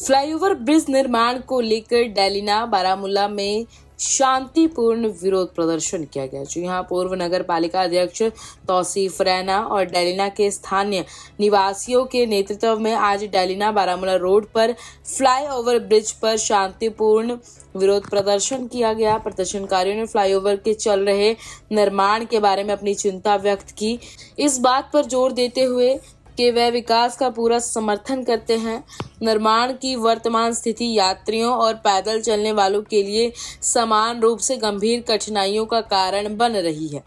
Flyover bridge निर्माण को लेकर डेलिना बारामूला में शांतिपूर्ण विरोध प्रदर्शन किया गया। जो यहाँ पूर्व नगर पालिका अध्यक्ष तौसीफ रैना और डेलिना के स्थानीय निवासियों के नेतृत्व में आज डेलिना बारामूला रोड पर फ्लाईओवर ब्रिज पर शांतिपूर्ण विरोध प्रदर्शन किया गया। प्रदर्शनकारियों ने फ्लाईओवर के चल रहे निर्माण के बारे में अपनी चिंता व्यक्त की, इस बात पर जोर देते हुए कि वह विकास का पूरा समर्थन करते हैं। निर्माण की वर्तमान स्थिति यात्रियों और पैदल चलने वालों के लिए समान रूप से गंभीर कठिनाइयों का कारण बन रही है।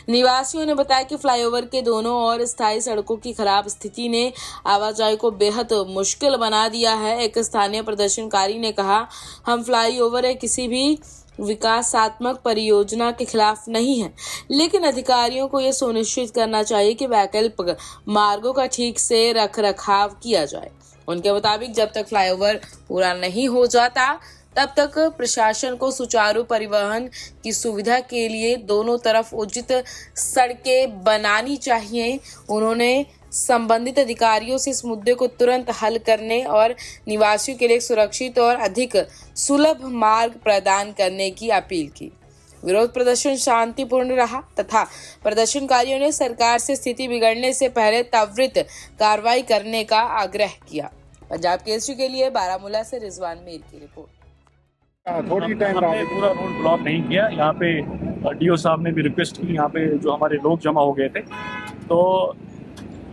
निवासियों ने बताया कि फ्लाईओवर के दोनों ओर स्थायी सड़कों की खराब स्थिति ने आवाजाही को बेहद मुश्किल बना दिया है। एक स्थानीय प्रदर्शनकारी ने कहा, हम फ्लाईओवर है किसी भी विकासात्मक परियोजना के खिलाफ नहीं है, लेकिन अधिकारियों को यह सुनिश्चित करना चाहिए कि वैकल्पिक मार्गों का ठीक से रखरखाव किया जाए। उनके मुताबिक जब तक फ्लाईओवर पूरा नहीं हो जाता तब तक प्रशासन को सुचारू परिवहन की सुविधा के लिए दोनों तरफ उचित सड़कें बनानी चाहिए। उन्होंने संबंधित अधिकारियों से इस मुद्दे को तुरंत हल करने और निवासियों के लिए सुरक्षित और अधिक सुलभ मार्ग प्रदान करने की अपील की। विरोध प्रदर्शन शांतिपूर्ण रहा तथा प्रदर्शनकारियों ने सरकार से स्थिति बिगड़ने से पहले त्वरित कार्रवाई करने का आग्रह किया। पंजाब केसरी के लिए बारामूला से रिजवान मीर की रिपोर्ट। थोड़ी टाइम हमने पूरा रोड ब्लॉक नहीं किया। यहाँ पे डीओ साहब ने भी रिक्वेस्ट की, यहाँ पे जो हमारे लोग जमा हो गए थे, तो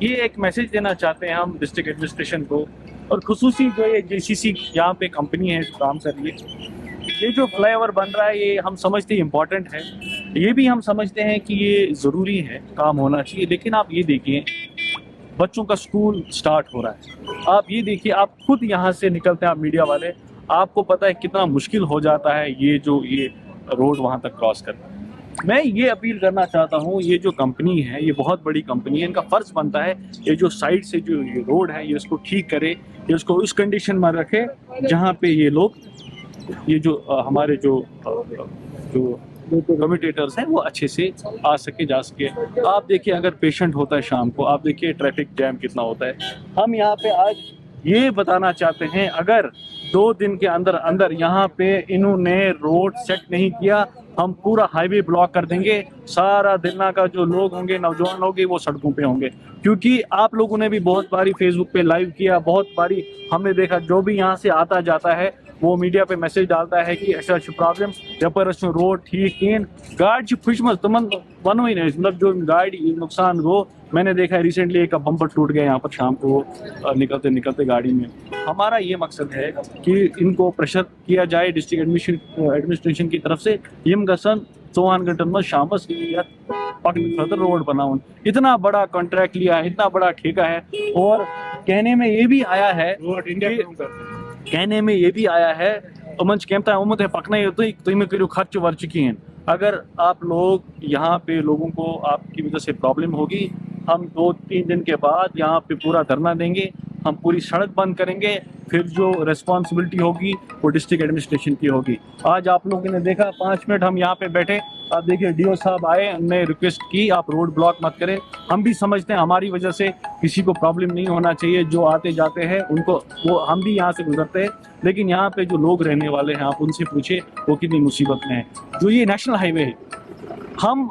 ये एक मैसेज देना चाहते हैं हम डिस्ट्रिक्ट एडमिनिस्ट्रेशन को और खुसूसी जो ये जेसीसी यहाँ पे कंपनी है जो काम कर रही है। ये जो फ्लाईओवर बन रहा है ये हम समझते हैं इम्पोर्टेंट है, ये भी हम समझते हैं कि ये ज़रूरी है, काम होना चाहिए। लेकिन आप ये देखिए, बच्चों का स्कूल स्टार्ट हो रहा है, आप ये देखिए, आप खुद यहाँ से निकलते हैं, आप मीडिया वाले, आपको पता है कितना मुश्किल हो जाता है ये रोड वहाँ तक क्रॉस करना। मैं ये अपील करना चाहता हूँ, ये जो कंपनी है ये बहुत बड़ी कंपनी है, इनका फ़र्ज़ बनता है ये जो साइड से जो ये रोड है ये इसको ठीक करे, ये उसको उस कंडीशन में रखे जहाँ पे ये लोग, ये जो हमारे जो कम्यूटेटर्स हैं वो अच्छे से आ सके, जा सके। आप देखिए, अगर पेशेंट होता है शाम को, आप देखिए ट्रैफिक जैम कितना होता है। हम यहाँ पे आज ये बताना चाहते हैं, अगर 2 दिन के अंदर अंदर यहाँ पे इन्होंने रोड सेट नहीं किया, हम पूरा हाईवे ब्लॉक कर देंगे। सारा दिल्ला का जो लोग होंगे, नौजवान होंगे, वो सड़कों पे होंगे। क्योंकि आप लोगों ने भी बहुत बारी फेसबुक पे लाइव किया, बहुत बारी हमने देखा, जो भी यहाँ से आता जाता है वो मीडिया पे मैसेज डालता है कि ऐसा प्रॉब्लम यपर रोड ठीक कहें, गाड़ी खुश मज तुम वनो ही नहीं, मतलब जो गाड़ी नुकसान हो। मैंने देखा है रिसेंटली एक बम्पर टूट गया यहाँ पर शाम को निकलते निकलते गाड़ी में। हमारा ये मकसद है कि इनको प्रेशर किया जाए डिस्ट्रिक्ट एडमिनिस्ट्रेशन की तरफ से, यम गसन 4 घंटन में शाम पकड़ रोड बनाओ। इतना बड़ा कॉन्ट्रैक्ट लिया है, इतना बड़ा ठेका है, और कहने में ये भी आया है मंच कहता है उम्मीद है पकना ही होता है तो में करो खर्च वर्च की। अगर आप लोग यहाँ पे लोगों को आपकी वजह से प्रॉब्लम होगी, हम 2-3 दिन के बाद यहाँ पे पूरा धरना देंगे, हम पूरी सड़क बंद करेंगे, फिर जो रिस्पॉन्सिबिलिटी होगी वो डिस्ट्रिक्ट एडमिनिस्ट्रेशन की होगी। आज आप लोगों ने देखा 5 मिनट हम यहाँ पे बैठे, आप देखिए डीओ साहब आए, उन्होंने रिक्वेस्ट की आप रोड ब्लॉक मत करें। हम भी समझते हैं हमारी वजह से किसी को प्रॉब्लम नहीं होना चाहिए, जो आते जाते हैं उनको, वो हम भी यहाँ से गुजरते हैं, लेकिन यहाँ पे जो लोग रहने वाले हैं आप उनसे पूछे वो कितनी मुसीबत में है। जो ये नेशनल हाईवे है, हम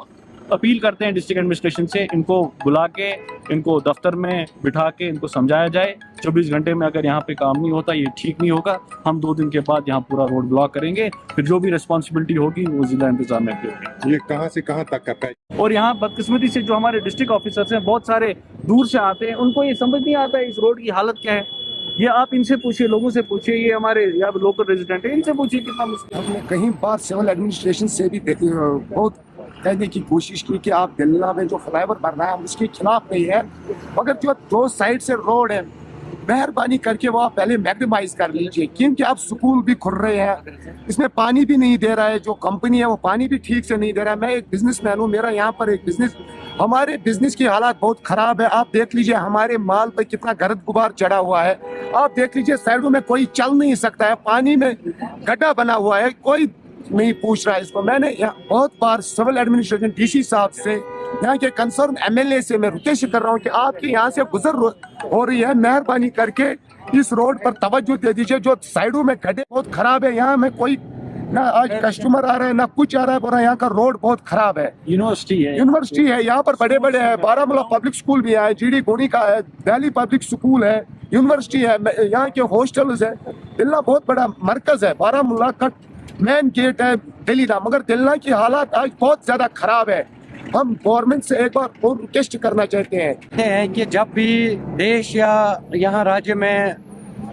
अपील करते हैं डिस्ट्रिक्ट एडमिनिस्ट्रेशन से, इनको बुला के, इनको दफ्तर में बिठा के इनको समझाया जाए। 24 घंटे में अगर यहाँ पे काम नहीं होता, ये ठीक नहीं होगा, हम 2 दिन के बाद यहाँ पूरा रोड ब्लॉक करेंगे, फिर जो भी रिस्पॉन्सिबिलिटी होगी वो जिला इंतजामिया की होगी। ये कहाँ से कहाँ तक करता है? और यहाँ बदकिस्मती से जो हमारे डिस्ट्रिक्ट ऑफिसर्स हैं बहुत सारे दूर से आते हैं, उनको ये समझ नहीं आता है इस रोड की हालत क्या है। ये आप इनसे पूछिए, लोगों से पूछिए, ये हमारे यहाँ लोकल रेजिडेंट है, इनसे पूछिए कितना मुश्किल। हमने कहीं बार सिविल एडमिनिस्ट्रेशन से भी बहुत कहने की कोशिश की कि आप दिल्ला में जो फ्लाईओवर बन रहा है हम उसके खिलाफ नहीं है, मगर जो 2 साइड से रोड है, मेहरबानी करके वो आप पहले मैग्निमाइज कर लीजिए, क्योंकि आप स्कूल भी खुल रहे हैं, इसमें पानी भी नहीं दे रहा है, जो कंपनी है वो पानी भी ठीक से नहीं दे रहा है। मैं एक बिजनेसमैन हूँ, मेरा यहाँ पर एक बिजनेस, हमारे बिजनेस की हालत बहुत खराब है। आप देख लीजिए हमारे माल पर कितना गर्द गुबार चढ़ा हुआ है, आप देख लीजिए साइडों में कोई चल नहीं सकता है, पानी में गड्ढा बना हुआ है, कोई नहीं पूछ रहा है इसको। मैंने बहुत बार सिविल एडमिनिस्ट्रेशन डीसी साहब से, यहाँ के कंसर्न एमएलए से मैं रिक्वेस्ट कर रहा हूँ कि आपके यहाँ से गुजर हो रही है, मेहरबानी करके इस रोड पर तवज्जो दे दीजिए। जो साइडों में गड्ढे बहुत खराब है, यहाँ में कोई ना आज कस्टमर आ रहा है ना कुछ आ रहा है, बोला यहाँ का रोड बहुत खराब है। यूनिवर्सिटी है यहाँ पर, बड़े बड़े है, बारामूला पब्लिक स्कूल भी है, जीडी गोनी का है, दिल्ली पब्लिक स्कूल है, यूनिवर्सिटी है, यहाँ के हॉस्टल्स है। दिल्ला बहुत बड़ा मरकज है, बारामूला का मेन गेट है दिल्ला, मगर दिल्ला की हालात आज बहुत ज्यादा खराब है। हम गवर्नमेंट से एक बार और रिक्वेस्ट करना चाहते हैं कि जब भी देश या यहाँ राज्य में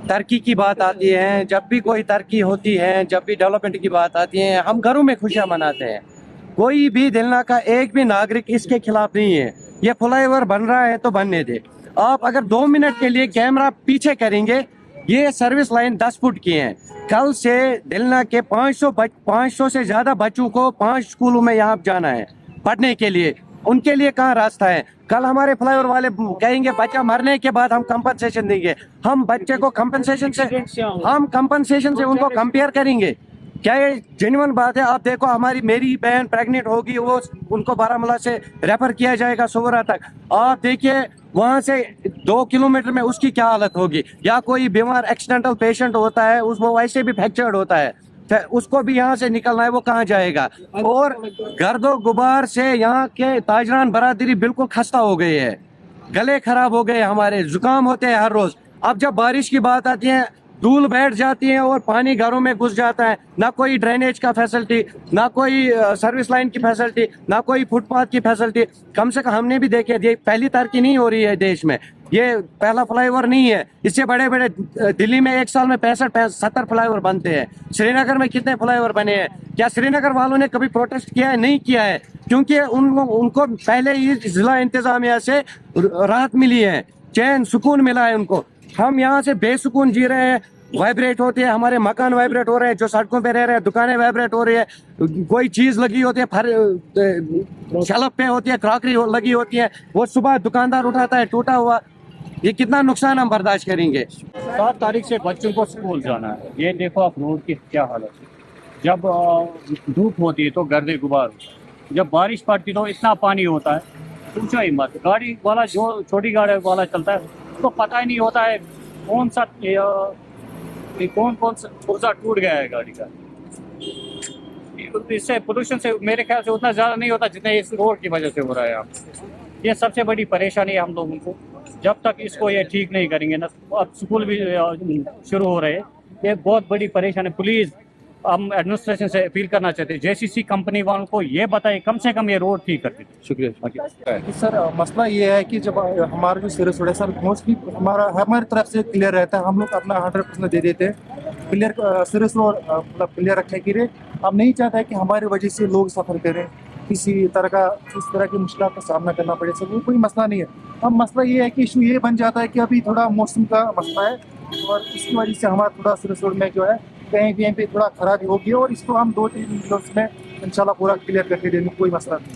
तरक्की की बात आती है, जब भी कोई तरक्की होती है, जब भी डेवलपमेंट की बात आती है, हम घरों में खुशियाँ मनाते हैं। कोई भी दिल्ला का एक भी नागरिक इसके खिलाफ नहीं है। ये फ्लाईओवर बन रहा है तो बनने दे। आप अगर 2 मिनट के लिए कैमरा पीछे करेंगे, ये सर्विस लाइन 10 फुट की है। कल से दिल्ला के 500 से ज्यादा बच्चों को 5 स्कूलों में यहाँ जाना है पढ़ने के लिए। उनके लिए कहाँ रास्ता है? कल हमारे फ्लाईओवर वाले कहेंगे बच्चा मरने के बाद हम कंपनसेशन देंगे। हम बच्चे को कंपनसेशन से उनको कंपेयर करेंगे? क्या ये जेन्युइन बात है? आप देखो, मेरी बहन प्रेग्नेंट होगी, वो उनको बारामूला से रेफर किया जाएगा सोवरा तक। आप देखिए वहां से 2 किलोमीटर में उसकी क्या हालत होगी। या कोई बीमार एक्सीडेंटल पेशेंट होता है, वो वैसे भी फ्रैक्चर्ड होता है, उसको भी यहाँ से निकलना है, वो कहाँ जाएगा? और गर्दो गुबार से यहाँ के ताजरान बरादरी बिल्कुल खस्ता हो गई है, गले खराब हो गए, हमारे जुकाम होते हैं हर रोज। अब जब बारिश की बात आती है, धूल बैठ जाती है और पानी घरों में घुस जाता है। ना कोई ड्रेनेज का फैसिलिटी, ना कोई सर्विस लाइन की फैसिलिटी, ना कोई फुटपाथ की फैसिलिटी। कम से कम हमने भी देखे, ये पहली तरक्की नहीं हो रही है देश में, ये पहला फ्लाईओवर नहीं है। इससे बड़े बड़े दिल्ली में एक साल में 65-70 फ्लाईओवर बनते हैं। श्रीनगर में कितने फ्लाईओवर बने हैं? क्या श्रीनगर वालों ने कभी प्रोटेस्ट किया है? नहीं किया है, क्योंकि उनको पहले ही जिला इंतजामिया से राहत मिली है, चैन सुकून मिला है उनको। हम यहाँ से बेसुकून जी रहे हैं, वाइब्रेट होते हैं, हमारे मकान वाइब्रेट हो रहे हैं, जो सड़कों पे रह रहे हैं, दुकानें वाइब्रेट हो रही है, कोई चीज लगी होती है, शेल्फ पे होती है, क्रॉकरी लगी होती है, वो सुबह दुकानदार उठाता है टूटा हुआ। ये कितना नुकसान हम बर्दाश्त करेंगे? 7 तारीख से बच्चों को स्कूल जाना है। ये देखो आप रोड की क्या हालत है। जब धूप होती है तो गर्दे गुबार होता है, जब बारिश पड़ती तो इतना पानी होता है, पूछो ही मत। गाड़ी वाला जो छोटी गाड़ी वाला चलता है उसको पता ही नहीं होता है कौन सा पुर्जा टूट गया है गाड़ी का। इससे पोल्यूशन से मेरे ख्याल से उतना ज़्यादा नहीं होता जितना इस रोड की वजह से हो रहा है। यहाँ ये सबसे बड़ी परेशानी है हम लोगों को। जब तक इसको ये ठीक नहीं करेंगे ना, अब स्कूल भी शुरू हो रहे हैं, ये बहुत बड़ी परेशानी। प्लीज़ हम एडमिनिस्ट्रेशन से अपील करना चाहते हैं, जेसीसी कंपनी वालों को ये बताए कम से कम ये रोड ठीक कर देते। शुक्रिया। सर मसला ये है कि जब हमारा जो सर्विस रोड है सर, मोस्टली हमारी तरफ से क्लियर रहता है, हम लोग अपना 100% दे देते हैं क्लियर सर्विस रोड, मतलब क्लियर रखने के लिए। हम नहीं चाहते कि हमारी वजह से लोग सफ़र करें, किसी तरह की मुश्किल का सामना करना पड़े। सर वो कोई मसला नहीं है। अब मसला ये है कि इशू ये बन जाता है कि अभी थोड़ा मौसम का मसला है, और इसकी वजह से हमारा थोड़ा सर्विस रोड में जो है कहीं पे थोड़ा खराबी होगी, और इसको हम 2-3 दिनों में इंशाल्लाह पूरा क्लियर करके देंगे, कोई मसला नहीं।